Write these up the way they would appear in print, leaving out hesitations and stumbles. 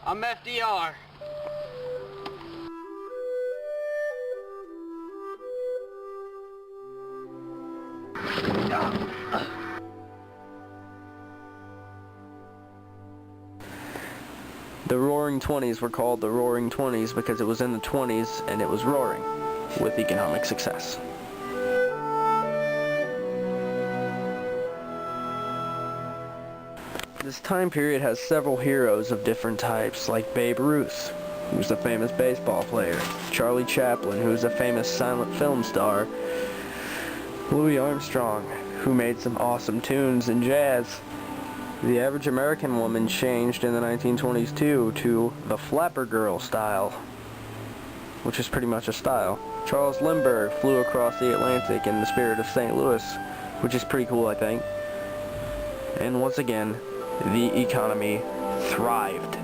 I'm FDR. The Roaring Twenties were called the Roaring Twenties because it was in the 20s and it was roaring with economic success. This time period has several heroes of different types, like Babe Ruth, who's a famous baseball player, Charlie Chaplin, who's a famous silent film star, Louis Armstrong, who made some awesome tunes in jazz. The average American woman changed in the 1920s too to the flapper girl style, which is pretty much a style. Charles Lindbergh flew across the Atlantic in the spirit of St. Louis, which is pretty cool, I think. And once again, the economy thrived.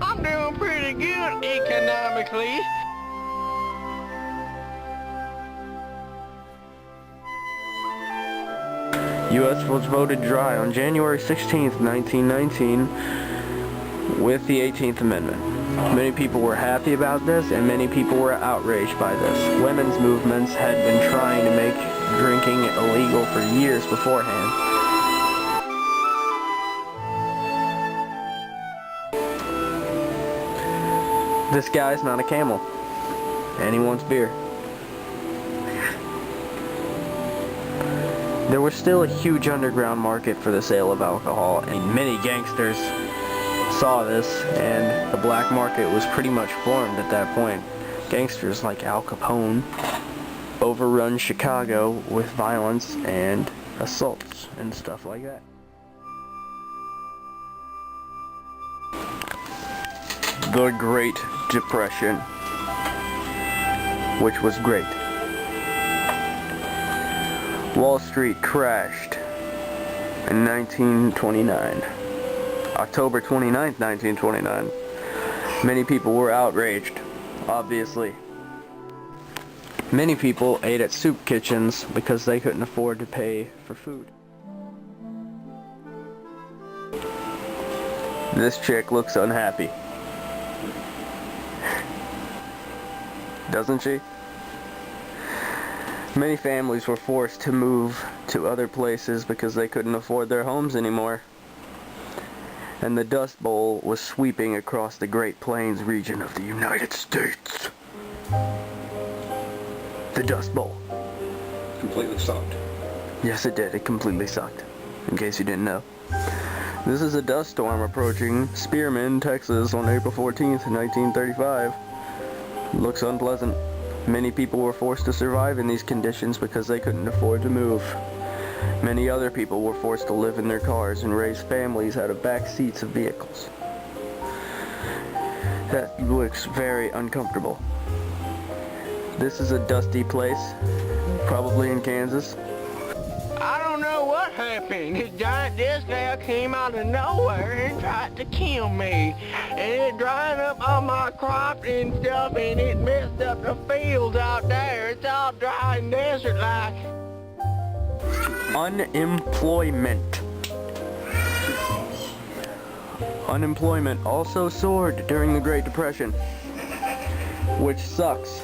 I'm doing pretty good economically. U.S. was voted dry on January 16th, 1919, with the 18th Amendment. Many people were happy about this, and many people were outraged by this. Women's movements had been trying to make drinking illegal for years beforehand. This guy's not a camel, and he wants beer. There was still a huge underground market for the sale of alcohol, and many gangsters saw this, and the black market was pretty much formed at that point. Gangsters like Al Capone overrun Chicago with violence and assaults and stuff like that. The Great Depression, which was great. Wall Street crashed in 1929, October 29th, 1929. Many people were outraged, obviously. Many people ate at soup kitchens because they couldn't afford to pay for food. This chick looks unhappy. Doesn't she? Many families were forced to move to other places because they couldn't afford their homes anymore. And the Dust Bowl was sweeping across the Great Plains region of the United States. The Dust Bowl. Completely sucked. Yes, it did. It completely sucked. In case you didn't know. This is a dust storm approaching Spearman, Texas on April 14th, 1935. Looks unpleasant. Many people were forced to survive in these conditions because they couldn't afford to move. Many other people were forced to live in their cars and raise families out of back seats of vehicles. That looks very uncomfortable. This is a dusty place, probably in Kansas. I don't know what happened. This giant disc now came out of nowhere and tried to kill me. And it dried up all my crops and stuff, and it messed up the fields out there. It's all dry and desert-like. Unemployment. Unemployment also soared during the Great Depression, which sucks.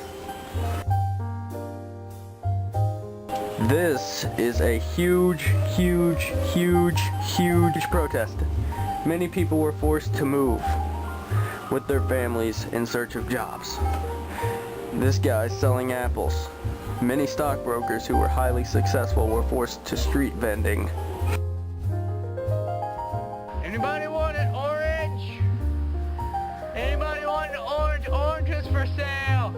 This is a huge, huge, huge, huge protest. Many people were forced to move with their families in search of jobs. This guy's selling apples. Many stockbrokers who were highly successful were forced to street vending. Anybody want an orange? Anybody want an orange? Oranges for sale.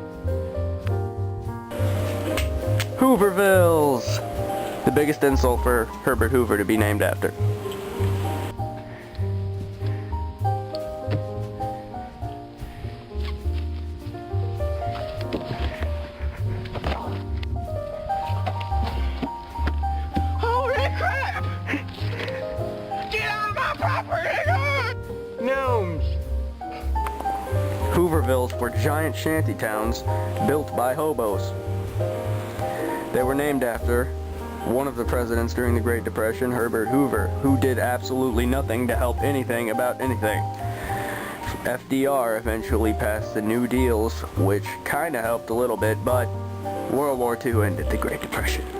Hoovervilles! The biggest insult for Herbert Hoover to be named after. Holy crap! Get out of my property! Gnomes! Hoovervilles were giant shanty towns built by hobos. They were named after one of the presidents during the Great Depression, Herbert Hoover, who did absolutely nothing to help anything about anything. FDR eventually passed the New Deals, which kinda helped a little bit, but World War II ended the Great Depression.